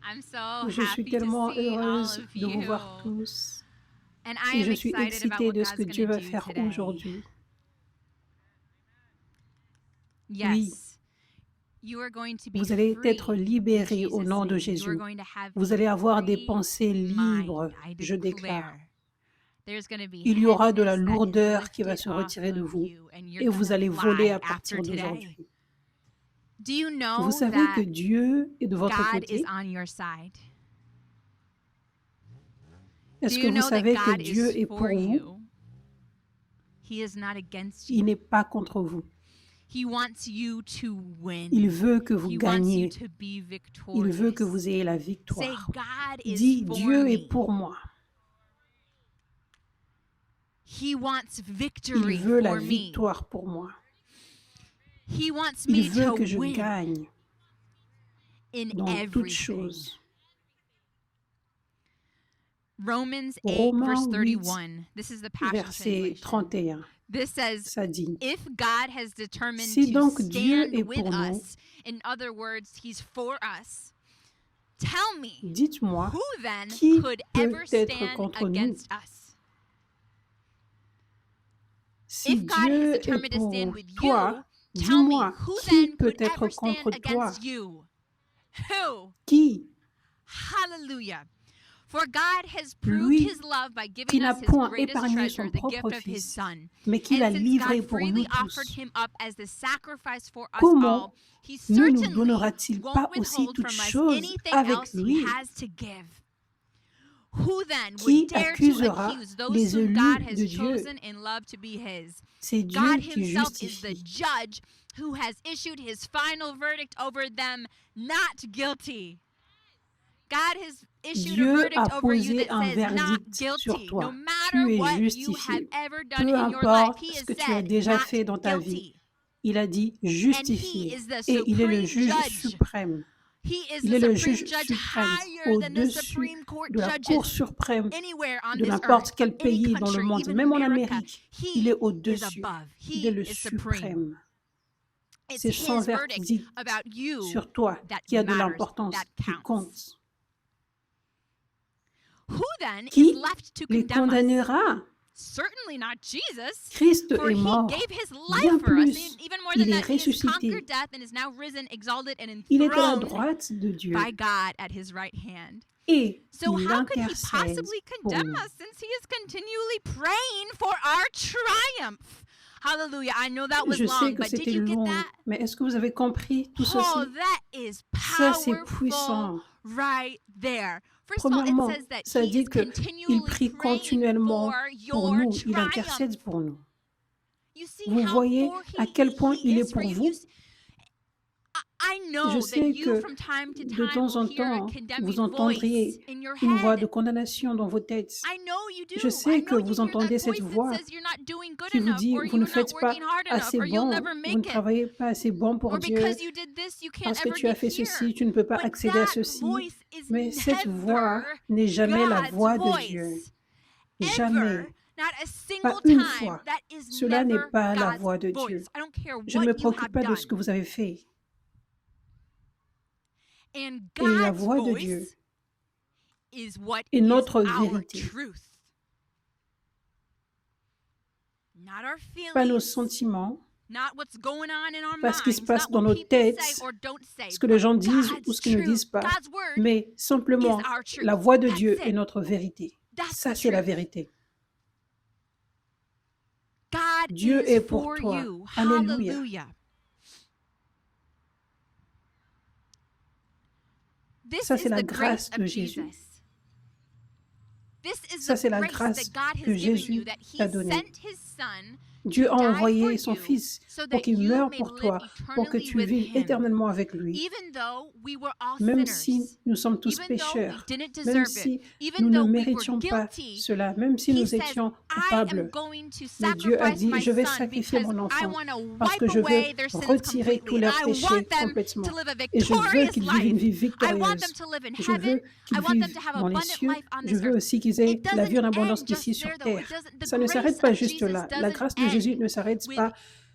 I'm so Je suis happy to tellement see all heureuse of de vous you. voir tous And I et am je suis excited about excitée what de ce que God's Dieu going va to do faire today. aujourd'hui. Oui, Yes. You are going to be vous allez être free in libérés au Jesus' nom de name. You are Jésus. going to have Vous a allez avoir des free pensées libres, mind. I je déclare. declare. There's going to be Il y aura de la heaviness that is lourdeur qui va lifted se off retirer de of vous you, and you're et vous going to allez voler fly à after partir today. d'aujourd'hui. Do you Vous know savez que that Dieu est de votre God is côté? on your side? Est-ce Do que you vous know that savez que God Dieu is est for pour vous? you? He is not against Il you. n'est pas contre vous. He wants you to win. Il veut que vous He wants you gagniez. to be Il veut que victorious. vous ayez la Say, victoire. God is Dis, for Dieu est me. pour moi. He wants Il victory veut la for me. victoire pour moi. He wants Il me veut to que je win gagne in dans toutes everything. choses. Romans 8, Romains verse 8, 31. This is the Passion verset Translation. 31, This says, ça dit, if God has determined si to donc Dieu stand est with pour nous, us, in other words, He's for us, tell me, dites-moi, who then qui could peut ever être stand contre nous? against us? Si If God has Dieu est determined to pour stand with toi, you, tell me, dis-moi, who qui then peut could être ever stand contre toi? against you? Who? Qui? Hallelujah. For God has proved Lui His love by qui giving n'a us His point greatest épargné treasure, son the gift propre of His Fils, Son. mais qu'il a And since livré God pour nous freely offered tous, Him up as the sacrifice for us comment all, He ne nous certainly donnera-t-il pas won't aussi withhold toutes from us choses anything avec else He lui? has to give. Who then Qui would dare to accusera accuse those les whom God élus has de Dieu? chosen in love to be His? C'est Dieu God qui Himself is the justifie. judge who has issued His final verdict over them, not guilty. God has issued a Dieu verdict a over you posé that un says not verdict sur guilty. No toi. matter Tu es what you have justifié. ever done Peu in your life, importe He ce has que tu as said déjà not fait dans ta vie. guilty. Il a dit And He justifié. is the Et il est le supreme juge judge. suprême. He is Il the est le supreme juge judge suprême higher than the au-dessus Supreme Court de la Cour judges suprême anywhere on de this n'importe earth, quel any pays dans le country, monde, even même en America. Amérique. Il He est is au-dessus. above. Il est He le is supreme. suprême. It's C'est son His verdict verdict about you sur toi that qui a de matters, l'importance, that qui counts. compte. Who then is Qui left to les condemn us? condamnera? Certainly not Jesus. Christ For est He mort. gave His Bien life for us. plus, And even more il than est that, He has ressuscité. conquered death and is now risen, exalted, and Il est à la enthroned droite de Dieu by God at His right hand. et So il how could He intercède possibly pour condemn nous. us since He is continually praying for our triumph? Hallelujah. I know that was Je sais long, que but did c'était you get long, that? mais est-ce que vous avez compris tout Oh, ceci? that is Ça, c'est powerful puissant. right there. First of all, Premièrement, it says that ça He dit is qu'il continually prie praying continuellement for pour your nous, il triumph. intercède pour nous. You see Vous how voyez for à quel point he il is est for pour you. vous? I Je know that sais you que from time to de time temps en will hear a temps, condemning vous voice entendriez in your une voix de head. condamnation dans vos têtes I know you do. Je I sais que know vous you hear entendez that cette voice voix that says you're not doing good qui vous enough, dit or vous ne you're not faites pas working hard enough, assez or you'll bon, never vous ne make it, travaillez pas assez bon pour or Dieu, because you did this, you can't parce que ever tu as get fait here. ceci, tu ne peux pas But accéder à that ceci. voice is Mais cette voix never n'est jamais la God's voix de Dieu. voice. Jamais. Ever. Not a Pas single une time. fois. That is Cela n'est never pas la God's voix de voice. Dieu. I don't care Je ne me what you have préoccupe pas de ce que done. vous avez fait. And Et la God's voix de Dieu voice is what est is notre our vérité. truth. Not our Pas nos feelings, sentiments, not what's going on in our pas ce qui se minds, passe not dans what nos people têtes, say or don't say, ce que les but gens disent ou God's ce qu'ils ne disent truth, pas, God's word mais simplement is our truth. la voix de That's Dieu it. est notre vérité. That's Ça, the c'est la truth. vérité. God Dieu is est pour for toi. you. Alléluia. Hallelujah. This Ça, is c'est la the grace grâce de of Jésus. Jesus. This is Ça, the c'est la grace grâce that God que has given you, Jésus that He t'a donnée. sent His Son Dieu to a die for envoyé son you Fils so pour that qu'il you meure may pour live toi, pour que eternally tu with vives Him. éternellement avec lui. Even though we were all Même sinners, si nous sommes tous even though we pécheurs, didn't même deserve si it, nous even ne though we were méritions pas guilty, cela, même si He nous says, étions I am coupables. going to Mais Dieu a sacrifice dit, my je vais son sacrifier because mon I enfant want to parce que wipe je away veux their sins retirer tous completely. leurs And I péchés want them complètement. to live a Et je veux victorious qu'ils vivent une life. vie I want them victorieuse. to live in Je veux heaven. I qu'ils want them vivent to have dans les abundant cieux. life on Je this veux earth. aussi qu'ils aient It la vie en doesn't abondance end just ici sur there, though. terre. The Ça ne grace s'arrête pas of juste Jesus là. La doesn't grâce de end Jésus ne s'arrête with pas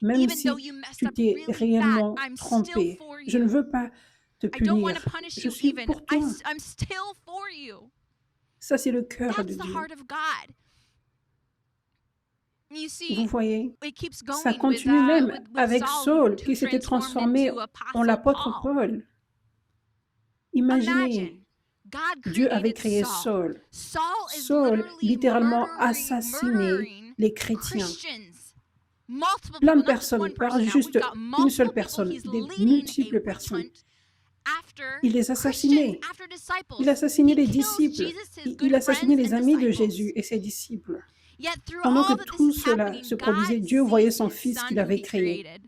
Même Even though si you messed tu up t'es really bad, réellement I'm still trompé, for Je ne you. veux pas te I don't want punir. to punish Je you suis even. pour toi. I'm still for you. Ça, c'est le cœur de That's the Dieu. heart of God. You Vous see, voyez, it keeps ça going continue même with avec Saul, Saul, who qui s'était transformed transformé into en Apostle l'apôtre Paul. Paul. Imaginez, Imagine, God Dieu avait created créé Saul. Saul. Saul is Saul littéralement murdering assassiné les chrétiens. Christians. Multiple Plein people, de not just one personnes, par person. Now juste we've got une multiple seule people. personne, He's des leading a multiples witch personnes. hunt after Il les Christians, assassinait. after disciples. Il assassinait He les kills disciples. Jesus, his Il good assassinait friends les and amis de disciples. Jésus et ses disciples. Yet through Pendant que all that this tout is cela happening, se God produisait, Dieu voyait sees son his Fils son qu'il who avait he créé. created.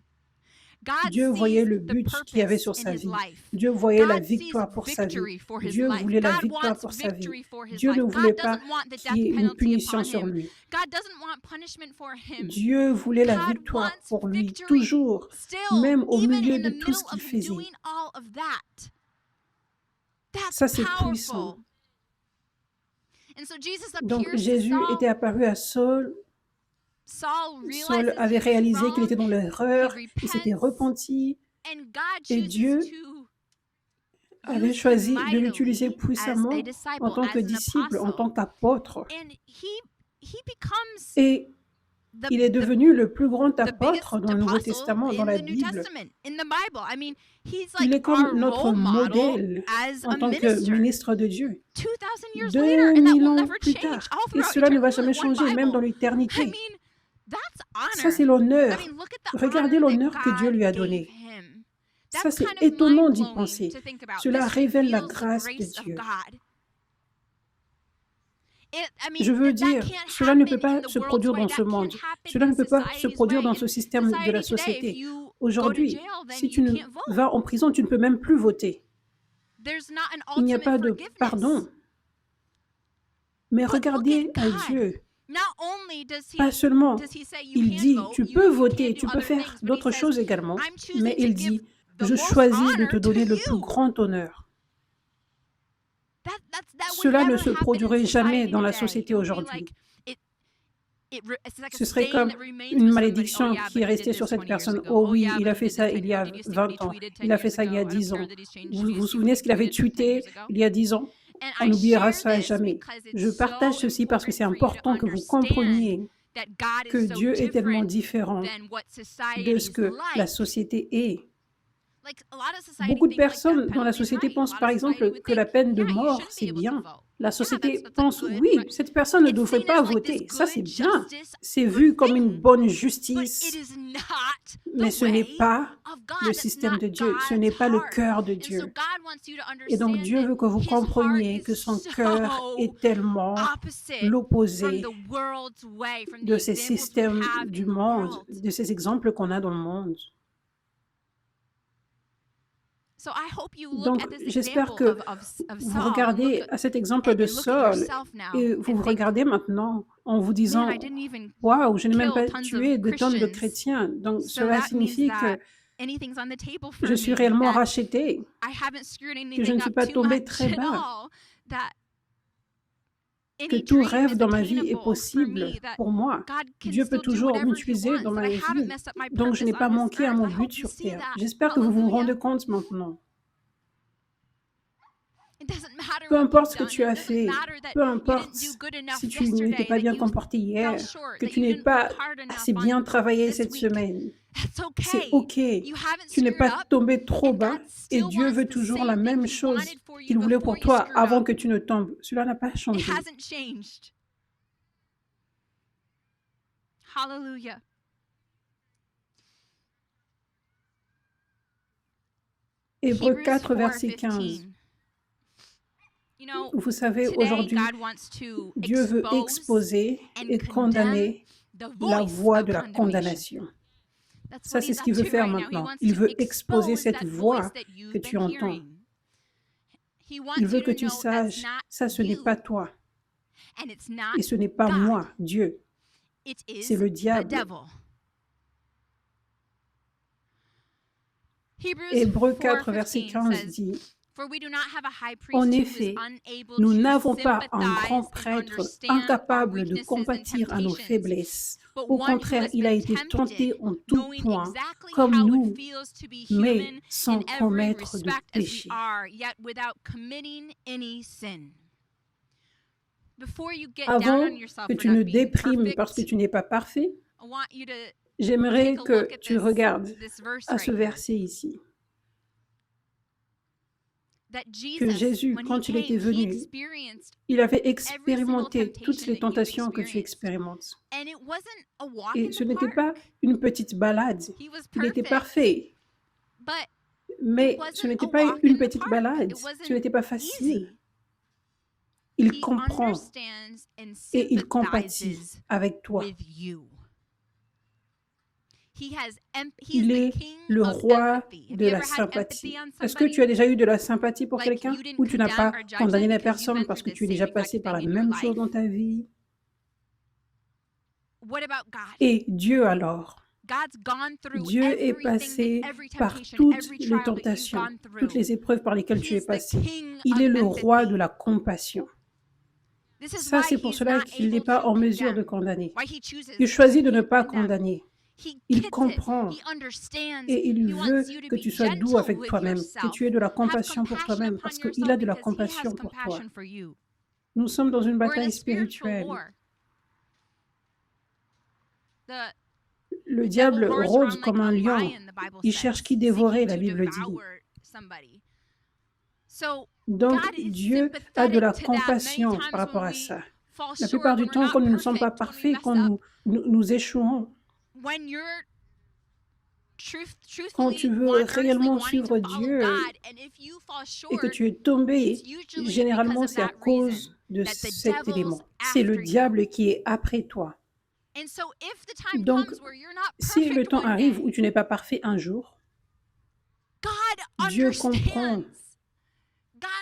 God Dieu sees voyait le the but qu'il y avait purpose sur in sa his vie. life. Dieu voyait la God sees victoire pour sa vie. victory for his Dieu life. voulait la God victoire wants pour sa vie. victory for his Dieu life. ne voulait God pas doesn't want the death qu'il y ait une penalty punition upon sur him. lui. God doesn't want punishment for him. Dieu voulait la God victoire wants pour lui, victory toujours, still, même au even milieu in de the tout ce middle qu'il of him faisait. doing all of that. That's Ça, c'est puissant. powerful. And so Jesus Donc appears to Jésus était Saul. apparu à Saul. Saul Saul realizes avait he's réalisé qu'il wrong. était dans l'erreur, He il s'était repents. repenti And God et chooses Dieu to avait use him choisi de l'utiliser mightily as puissamment a disciple, en tant que as an disciple, en apostle. tant qu'apôtre. And he becomes Et il est the devenu le plus grand biggest apôtre dans le Nouveau apostle Testament, dans in la the New Bible. Testament, in the Bible. I mean, he's Il like est comme our notre role model modèle as en a tant que minister. ministre de Dieu. 2000 years later, and that 2000 will ans never plus change. tard. All Et throughout cela ne va eternity, jamais one changer, même dans Bible. I l'éternité. mean, that's Ça, honor. c'est l'honneur. I mean, look at the Regardez honor l'honneur that que Dieu God lui a gave donné. him. Ça, That's c'est kind of étonnant d'y mind-blowing penser. to think about. Cela This révèle la reveals the grâce de grace of Dieu. God. Je veux dire, cela ne peut pas se produire dans ce monde. Cela ne peut pas se produire produire dans ce système de la société. Aujourd'hui, si tu ne vas en prison, tu ne peux même plus voter. Il n'y a pas de pardon. Mais regardez à Dieu. Pas seulement, il dit, tu peux voter, tu peux faire d'autres choses également, mais il dit, je choisis de te donner le plus grand honneur. Cela ne se produirait jamais dans la société aujourd'hui. Ce serait comme une malédiction qui est restée sur cette personne. Oh oui, il a fait ça il y a 20 ans. Il a fait ça il y a 10 ans. Vous vous souvenez ce qu'il avait tweeté il y a 10 ans? On oubliera ça à jamais. Je partage ceci parce que c'est important que vous compreniez que Dieu est tellement différent de ce que la société est. Beaucoup de personnes dans la société pensent par exemple que la peine de mort, c'est bien. La société pense, oui, cette personne ne devrait pas voter. Ça, c'est bien. C'est vu comme une bonne justice. Mais ce n'est pas le système de Dieu. Ce n'est pas le cœur de Dieu. Et donc, Dieu veut que vous compreniez que son cœur est tellement l'opposé de ces systèmes du monde, de ces exemples qu'on a dans le monde. Donc, j'espère que vous regardez à cet exemple de Saul et vous vous regardez maintenant en vous disant « Waouh, je n'ai même pas tué de tonnes de chrétiens. » Donc, cela signifie que je suis réellement racheté, que je ne suis pas tombé très bas, que tout rêve dans ma vie est possible pour moi. Dieu peut toujours m'utiliser dans ma vie. Donc, je n'ai pas manqué à mon but sur terre. J'espère que vous vous rendez compte maintenant. Peu importe ce que tu as fait, peu importe si tu n'étais pas bien comporté hier, que tu n'es pas assez bien travaillé cette semaine, c'est OK. Tu n'es pas tombé trop bas et Dieu veut toujours la même chose qu'il voulait pour toi avant que tu ne tombes. Cela n'a pas changé. Hallelujah. Hébreux 4, verset 15. Vous savez, aujourd'hui, Dieu veut exposer et condamner la voix de la condamnation. Ça, c'est ce qu'il veut faire maintenant. Il veut exposer cette voix que tu entends. Il veut que tu saches, ça, ce n'est pas toi. Et ce n'est pas moi, Dieu. C'est le diable. Hébreux 4, verset 15 dit, « En effet, nous n'avons pas un grand prêtre incapable de compatir à nos faiblesses, Au contraire, il a été tenté en tout point, comme nous, mais sans commettre de péché. Avant que tu ne déprimes parce que tu n'es pas parfait, j'aimerais que tu regardes à ce verset ici. Que Jésus, quand il était venu, il avait expérimenté toutes les tentations que tu expérimentes. Et ce n'était pas une petite balade. Il était parfait. Mais ce n'était pas une petite balade. Ce n'était pas facile. Il comprend et il compatit avec toi. Il est le roi de la sympathie. Est-ce que tu as déjà eu de la sympathie pour quelqu'un ou tu n'as pas condamné la personne parce que tu es déjà passé par la même chose dans ta vie? Et Dieu alors? Dieu est passé par toutes les tentations, toutes les épreuves par lesquelles tu es passé. Il est le roi de la compassion. Ça, c'est pour cela qu'il n'est pas en mesure de condamner. Il choisit de ne pas condamner. Il comprend et il veut que tu sois doux avec toi-même, que tu aies de la compassion pour toi-même, parce qu'il a de la compassion pour toi. Nous sommes dans une bataille spirituelle. Le diable rôde comme un lion. Il cherche qui dévorer, la Bible dit. Donc, Dieu a de la compassion par rapport à ça. La plupart du temps, quand nous ne sommes pas parfaits, quand nous échouons, quand tu veux réellement suivre Dieu et que tu es tombé, généralement c'est à cause de cet élément. C'est le diable qui est après toi. Donc, si le temps arrive où tu n'es pas parfait un jour, Dieu comprend,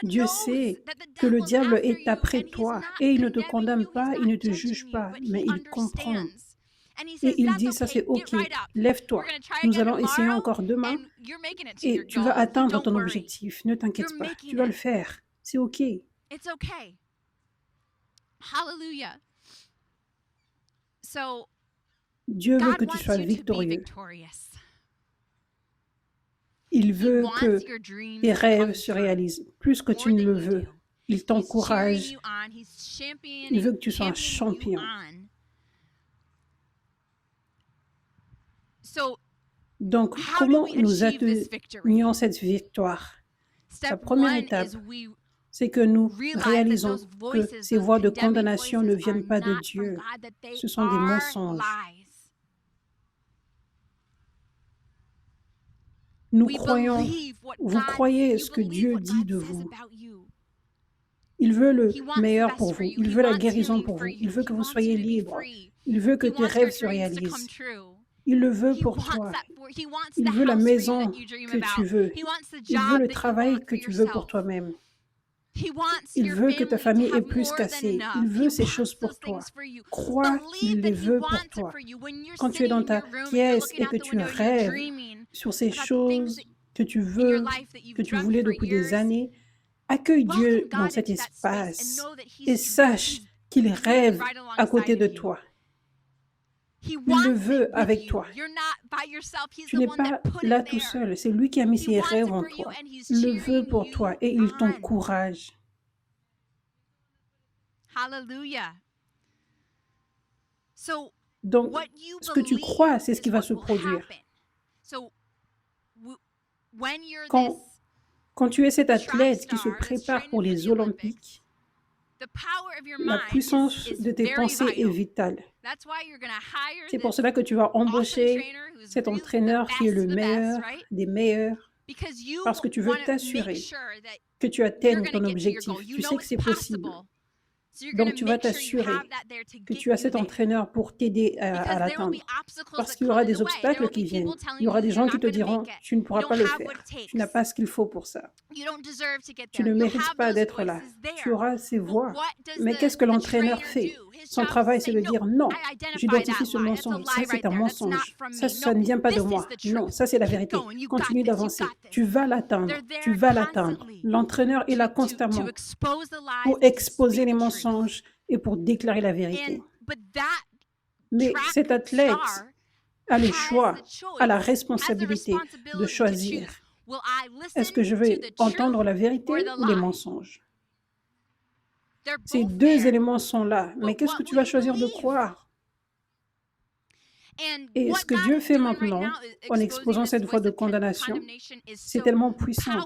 Dieu sait que le diable est après toi et il ne te condamne pas, il ne te juge pas, mais il comprend. Et il dit, ça c'est ok, lève-toi, nous allons essayer encore demain et tu vas atteindre ton objectif, ne t'inquiète pas, tu vas le faire, c'est ok. Dieu veut que tu sois victorieux. Il veut que tes rêves se réalisent plus que tu ne le veux. Il t'encourage, il veut que tu sois un champion. Donc, comment nous atteignons cette victoire? La première étape, c'est que nous réalisons que ces voix de condamnation ne viennent pas de Dieu. Ce sont des mensonges. Nous croyons, vous croyez ce que Dieu dit de vous. Il veut le meilleur pour vous. Il veut la guérison pour vous. Il veut que vous soyez libre. Il veut que tes rêves se réalisent. Il le veut pour toi. Il veut la maison que tu veux. Il veut le travail que tu veux pour toi-même. Il veut que ta famille ait plus qu'assez. Il veut ces choses pour toi. Crois qu'il les veut pour toi. Quand tu es dans ta pièce et que tu rêves sur ces choses que tu veux, que tu voulais depuis des années, accueille Dieu dans cet espace et sache qu'il rêve à côté de toi. Il le veut avec toi. Tu n'es pas là tout seul. C'est lui qui a mis ses rêves en toi. Il le veut pour toi et il t'encourage. Donc, ce que tu crois, c'est ce qui va se produire. Quand tu es cet athlète qui se prépare pour les Olympiques, la puissance de tes pensées est vitale. C'est pour cela que tu vas embaucher cet entraîneur qui est le meilleur des meilleurs, parce que tu veux t'assurer que tu atteignes ton objectif. Tu sais que c'est possible. Donc, tu vas t'assurer que tu as cet entraîneur pour t'aider à l'atteindre. Parce qu'il y aura des obstacles qui viennent. Il y aura des gens qui te diront, tu ne pourras pas le faire. Tu n'as pas ce qu'il faut pour ça. Tu ne mérites pas d'être là. Tu auras ces voix. Mais qu'est-ce que l'entraîneur fait? Son travail, c'est de dire, non, j'identifie ce mensonge. Ça, c'est un mensonge. Ça ne vient pas de moi. Non, ça, c'est la vérité. Continue d'avancer. Tu vas l'atteindre. Tu vas l'atteindre. L'entraîneur est là constamment pour exposer les mensonges et pour déclarer la vérité. Mais cet athlète a le choix, a la responsabilité de choisir. Est-ce que je vais entendre la vérité ou les mensonges? Ces deux éléments sont là, mais qu'est-ce que tu vas choisir de croire? Et ce que Dieu fait maintenant, en exposant cette voie de condamnation, c'est tellement puissant,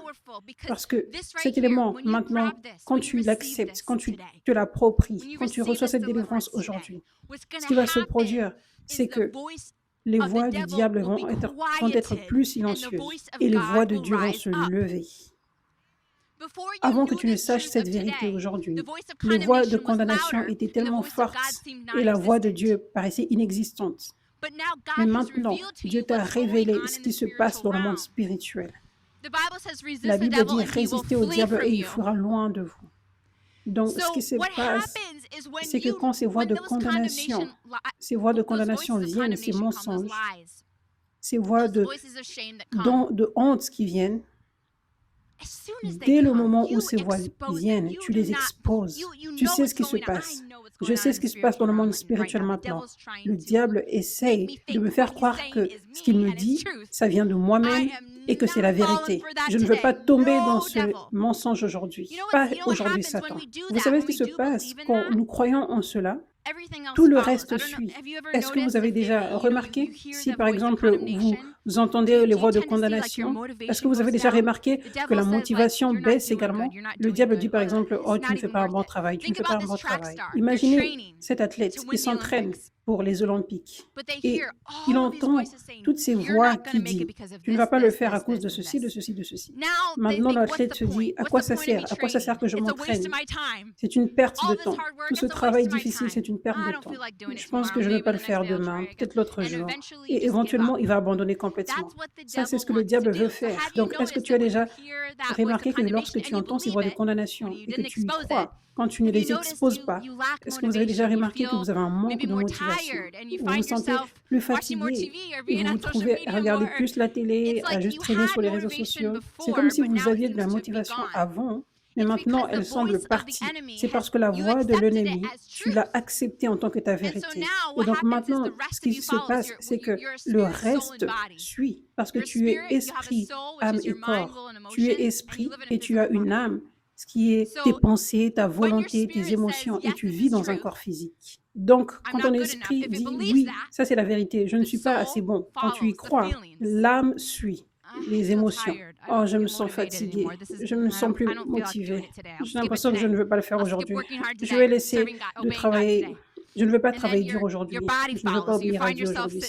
parce que cet élément, maintenant, quand tu l'acceptes, quand tu te l'appropries, quand tu reçois cette délivrance aujourd'hui, ce qui va se produire, c'est que les voix du diable vont être plus silencieuses et les voix de Dieu vont se lever. Avant que tu ne saches cette vérité aujourd'hui, les voix de condamnation étaient tellement fortes et la voix de Dieu paraissait inexistante. Mais maintenant, Dieu t'a révélé ce qui se passe dans le monde spirituel. La Bible dit « Résistez au diable et il fuira loin de vous ». Donc, ce qui se passe, c'est que quand ces voix de condamnation viennent, ces mensonges, ces voix de honte qui viennent, dès le moment où ces voix viennent, tu les exposes. Tu sais ce qui se passe. Je sais ce qui se passe dans le monde spirituel maintenant. Le diable essaye de me faire croire que ce qu'il me dit, ça vient de moi-même et que c'est la vérité. Je ne veux pas tomber dans ce mensonge aujourd'hui. Pas aujourd'hui, Satan. Vous savez ce qui se passe quand nous croyons en cela? Tout le reste suit. Est-ce que vous avez déjà remarqué, si par exemple vous entendez les voix de condamnation, est-ce que vous avez déjà remarqué que la motivation baisse également? Le diable dit par exemple, « Oh, tu ne fais pas un bon travail, tu ne fais pas un bon travail. » Imaginez cet athlète qui s'entraîne pour les Olympiques et il entend toutes ces voix qui disent, « Tu ne vas pas le faire à cause de ceci, de ceci, de ceci. » Maintenant, l'athlète se dit, « À quoi ça sert? À quoi ça sert que je m'entraîne? C'est une perte de temps. Tout ce travail difficile, c'est une perte de temps. Je pense que je ne vais pas le faire demain, peut-être l'autre jour. » Et éventuellement, il va abandonner complètement. Ça, c'est ce que le diable veut faire. Donc, est-ce que tu as déjà remarqué que lorsque tu entends ces voix de condamnation et que tu y crois, quand tu ne les exposes pas, est-ce que vous avez déjà remarqué que vous avez un manque de motivation? Vous vous sentez plus fatigué et vous vous trouvez à regarder plus la télé, à juste traîner sur les réseaux sociaux. C'est comme si vous aviez de la motivation avant, mais maintenant elle semble partie. C'est parce que la voix de l'ennemi, tu l'as acceptée en tant que ta vérité. Et donc maintenant, ce qui se passe, c'est que le reste suit, parce que tu es esprit, âme et corps. Tu es esprit et tu as une âme, ce qui est tes pensées, ta volonté, tes émotions, et tu vis dans un corps physique. Donc, quand ton esprit dit « oui, ça c'est la vérité, je ne suis pas assez bon », quand tu y crois, l'âme suit les émotions. « Oh, je me sens fatiguée, je me sens plus motivée, j'ai l'impression que je ne veux pas le faire aujourd'hui, je vais laisser de travailler. » Je ne veux pas travailler dur aujourd'hui. Je ne veux pas obéir à Dieu aujourd'hui.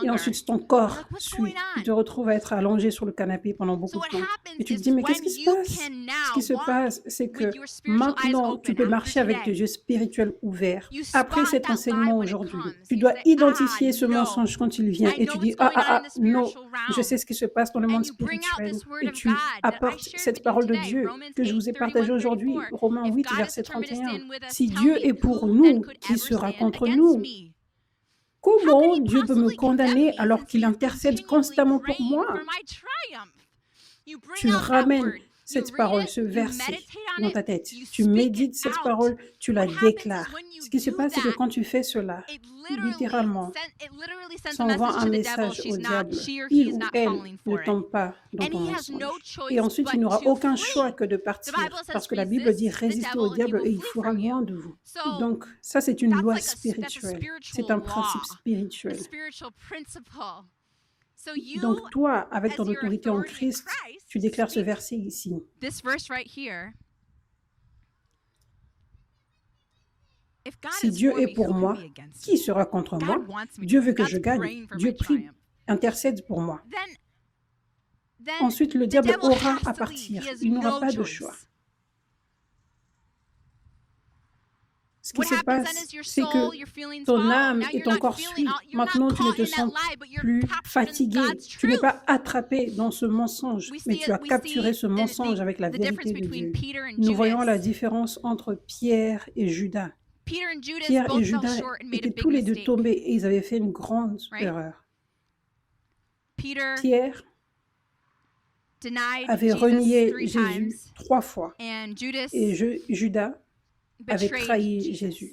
Et ensuite, ton corps suit. Tu te retrouves à être allongé sur le canapé pendant beaucoup de temps. Et tu te dis, mais qu'est-ce qui se passe? Ce qui se passe, c'est que maintenant, tu peux marcher avec tes yeux spirituels ouverts. Après cet enseignement aujourd'hui, tu dois identifier ce mensonge quand il vient. Et tu dis, non, je sais ce qui se passe dans le monde spirituel. Et tu apportes cette parole de Dieu que je vous ai partagée aujourd'hui, Romains 8, verset 31. Si Dieu est pour nous, qui sera contre nous? Comment Dieu peut me condamner alors qu'il intercède constamment pour moi? Tu ramènes cette parole, ce verset dans ta tête. Tu médites cette parole, tu la déclares. Ce qui se passe, c'est que quand tu fais cela, littéralement, ça envoie un message au diable. Il ou elle ne tombe pas dans ton mensonge. Et ensuite, il n'aura aucun choix que de partir. Parce que la Bible dit « Résistez au diable et il fuira loin de vous ». Donc, ça, c'est une loi spirituelle. C'est un principe spirituel. Donc toi, avec ton autorité en Christ, tu déclares ce verset ici. Si Dieu est pour moi, qui sera contre moi? Dieu veut que je gagne. Dieu prie, intercède pour moi. Ensuite, le diable aura à partir. Il n'aura pas de choix. Ce qui se passe, c'est que ton âme et ton corps suivent. Maintenant, tu ne te sens plus fatigué. Tu n'es pas attrapé dans ce mensonge, mais tu as capturé ce mensonge avec la vérité de Dieu. Nous voyons la différence entre Pierre et Judas. Pierre et Judas étaient tous les deux tombés et ils avaient fait une grande erreur. Pierre avait renié Jésus 3 fois et Judas avait trahi Jésus.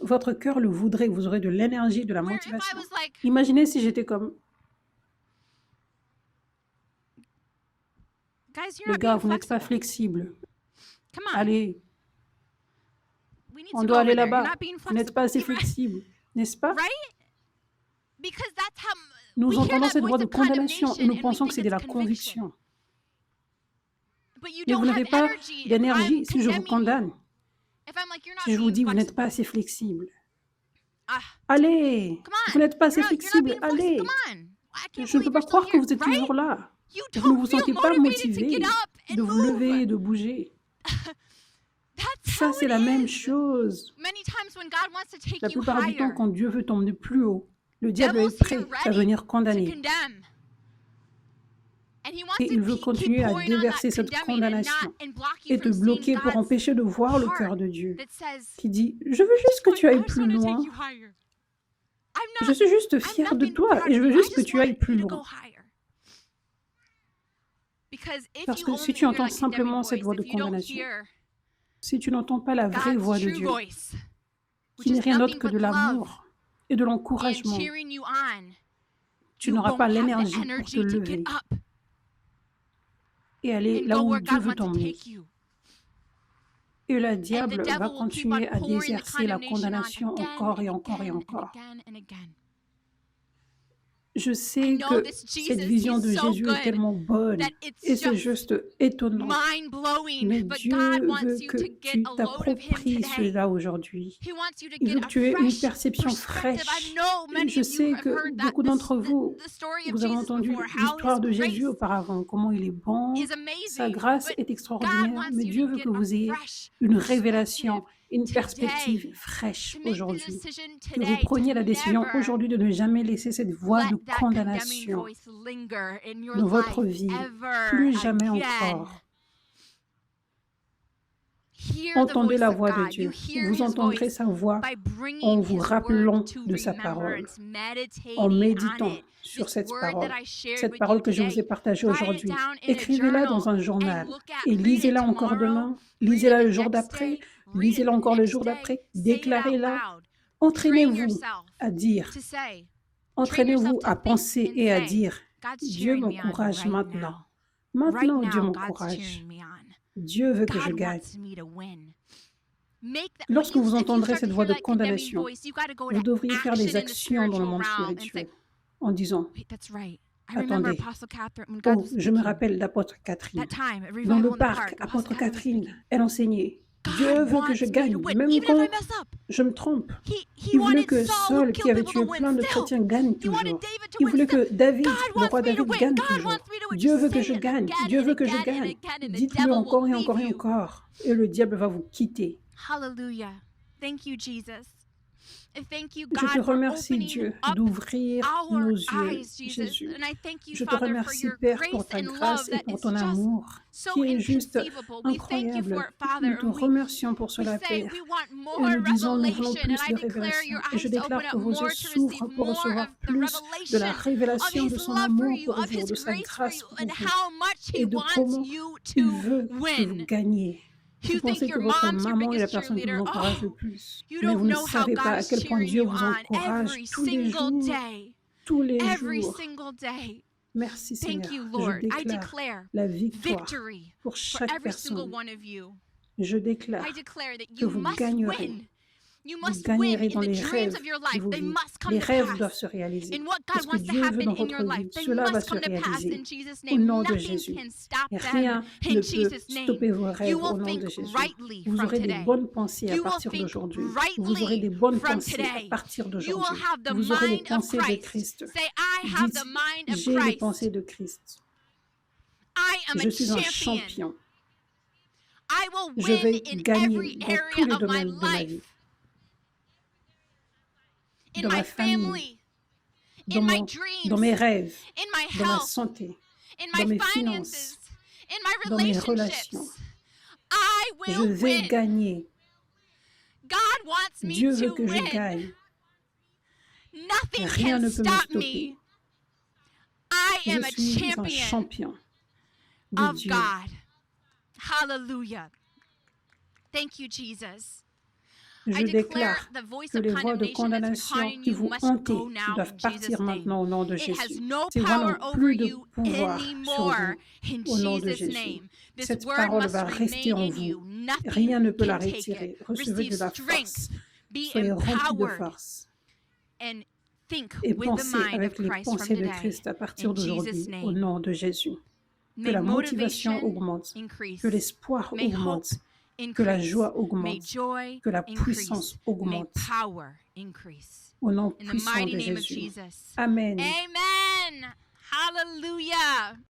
votre cœur le voudrait, vous aurez de l'énergie, de la Where if I motivation. was like, Imaginez si j'étais comme, guys, you're les not gars, being vous n'êtes pas flexible. flexibles. Come on. Allez, We need on to doit go aller over there. You're là-bas. not being Vous n'êtes pas assez flexible. flexible, n'est-ce pas? Right? Because that's how Nous entendons cette voix de condamnation et nous pensons que c'est de la conviction. Mais vous n'avez pas d'énergie si je vous condamne. Si je vous dis, vous n'êtes pas assez flexible. Allez, vous n'êtes pas assez flexible, allez. Je ne peux pas croire que vous êtes toujours là. Vous ne vous sentez pas motivé de vous lever et de bouger. Ça, c'est la même chose. La plupart du temps, quand Dieu veut t'emmener plus haut, le diable est prêt à venir condamner. Et il veut continuer à déverser cette condamnation et te bloquer pour empêcher de voir le cœur de Dieu, qui dit « Je veux juste que tu ailles plus loin. Je suis juste fier de toi et je veux juste que tu ailles plus loin. » Parce que si tu entends simplement cette voix de condamnation, si tu n'entends pas la vraie voix de Dieu, qui n'est rien d'autre que de l'amour et de l'encouragement, tu n'auras pas l'énergie pour te lever et aller là où Dieu veut t'emmener. Et le diable va continuer à déverser la condamnation encore et encore et encore. Je sais que cette vision de Jésus est tellement bonne et c'est juste étonnant. Mais Dieu veut que tu t'appropries cela aujourd'hui. Il veut que tu aies une perception fraîche. Et je sais que beaucoup d'entre vous, vous avez entendu l'histoire de Jésus auparavant, comment il est bon, sa grâce est extraordinaire, mais Dieu veut que vous ayez une révélation, une perspective fraîche aujourd'hui. Que vous preniez la décision aujourd'hui de ne jamais laisser cette voix de condamnation dans votre vie, plus jamais encore. Entendez la voix de Dieu. Vous entendrez sa voix en vous rappelant de sa parole, en méditant sur cette parole que je vous ai partagée aujourd'hui. Écrivez-la dans un journal et lisez-la encore demain, lisez-la le jour d'après, lisez-la encore le jour d'après, déclarez-la. Entraînez-vous à dire, entraînez-vous à penser et à dire, Dieu m'encourage maintenant. Maintenant, Dieu m'encourage. Dieu veut que je gagne. Lorsque vous entendrez cette voix de condamnation, vous devriez faire des actions dans le monde spirituel en disant, attendez, oh, je me rappelle l'apôtre Catherine. Dans le parc, apôtre Catherine, elle enseignait, Dieu veut que je gagne, même quand je me trompe. Il voulait que Saul, qui avait tué plein de chrétiens, gagne toujours. Il voulait que David, le roi David, gagne toujours. Dieu veut que je gagne, Dieu veut que je gagne. Dites-le encore et encore et encore. Et le diable va vous quitter. Hallelujah. Thank you, Jesus. Je te remercie, Dieu, d'ouvrir nos yeux, Jésus. Je te remercie, Père, pour ta grâce et pour ton amour, qui est juste incroyable. Nous te remercions pour cela, Père. Et nous disons, nous voulons plus de révélation. Et je déclare que vos yeux s'ouvrent pour recevoir plus de la révélation de son amour pour vous, de sa grâce pour vous, et de comment il veut que vous gagniez. Vous pensez que votre maman est la personne qui vous encourage le plus. Mais vous ne savez pas à quel point Dieu vous encourage tous les jours. Tous les jours. Merci Seigneur. Je déclare la victoire pour chaque personne. Je déclare que vous gagnerez. Vous gagnerez dans les rêves de vos vies. Les rêves doivent se réaliser. Parce que Dieu veut dans votre vie. Cela va se réaliser. Au nom de Jésus. Et rien ne peut stopper vos rêves au nom de Jésus. Vous aurez des bonnes pensées à partir d'aujourd'hui. Vous aurez des bonnes pensées à partir d'aujourd'hui. Vous aurez les pensées de Christ. Dites, j'ai les pensées de Christ. Je suis un champion. Je vais gagner dans tous les domaines de ma vie. Dans ma famille, dans mes rêves, dans ma santé, dans mes finances, dans mes relations. Je vais gagner. Dieu veut que je gagne. Rien ne peut me stopper. Je suis un champion de Dieu. Hallelujah. Thank you, Jesus. Je déclare que les voix de condamnation qui vous hantaient doivent partir maintenant au nom de Jésus. Ces voix n'ont plus de pouvoir sur vous au nom de Jésus. Cette parole va rester en vous. Rien ne peut la retirer. Recevez de la force. Soyez remplis de force. et pensez avec les pensées de Christ à partir d'aujourd'hui, au nom de Jésus. Que la motivation augmente, que l'espoir augmente, que la joie augmente, que la puissance augmente. Au nom puissant de Jésus. Amen. Amen. Hallelujah.